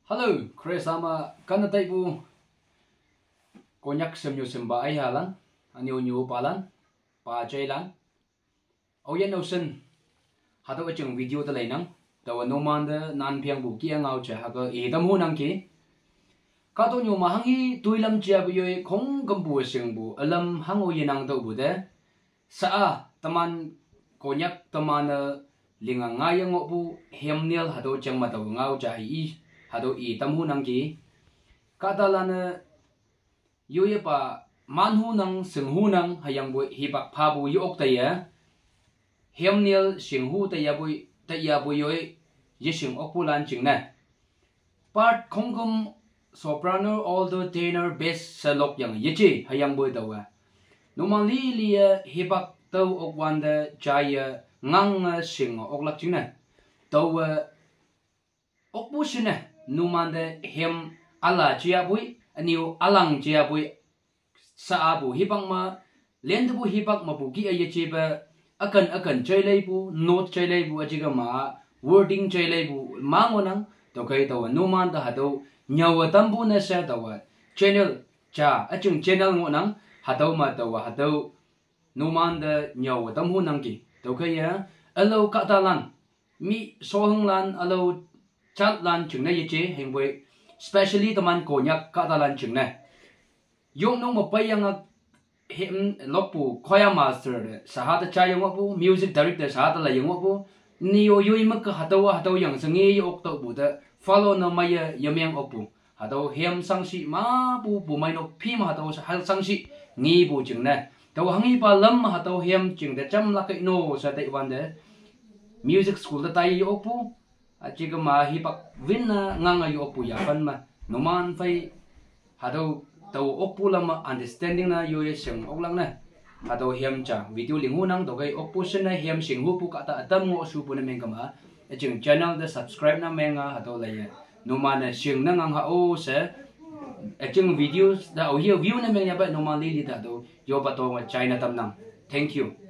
Hello, Chris ama kana taibu konyak semyo semba ai halan anyo nyu palan pa chailan oyen ocean hado achung video ta lainang tawa no man da nan phiang bu ki angau cha ha ko e tam hu nang ki ka to nyu ma hangi tuilam chia bu yoi khong gam bu sing bu alam hango yenang do bu de sa a taman konyak taman linga ngayang bu hemnial hado chang ma taw ngau cha i hado i tamhu nang ki katalana yoye pa manhu nang singhu nang hayang boy hipak phabu yok taya hemnial singhu taya boy yoy yishing okulan chingna part khongkum soprano although tenor bass salok yang yichi hayang boy dawa normally liya hipak taw okwanda chaya ngang sing oklak chingna taw okbu shina numande hem ala chia bui aniu alang chia bui sa abu hibang ma lend bu hibak ma bu gi ay cheba akan chai lai bu note chai lai bu ajiga ma wording chai lai bu mangonang to kai to numan da hado nyawa tambu na sa dawa channel cha achung channel ngonang hado ma dawa hado numan da nyawa tamhu nang ki to kai ya alo ka talan mi sohung lan alo chat lan chừng này chế hình với specially tụi mình cổ nhạc cả ta lan chừng này dùng nông một bây giờ hiện lộc bu khoya master sahat cha yung bu music director sahat là yung bu niyo yui mak hataw yang sangi ok to bu da follow na maya yamyang ok bu hataw hem sang si ma bu mai no phi ma hataw hal sang si ngi bu chừng này taw hangi pa lam hataw hem chừng da cham la kai no sa tai wan de music school da tai ok bu achiga ma hipak win na nganga yo opu ya pan ma noman fai hado taw opu lama understanding na yo yeseng oklang na hado hem cha video lingu nang dogai opu sen na hem sing hu pu ka ta atam ngo su pu na meng kama aching channel da subscribe na menga hado la ya noman na sing na ngang ha o se aching videos da o view na meng ya ba noman li da do yo ba to China tam nang thank you.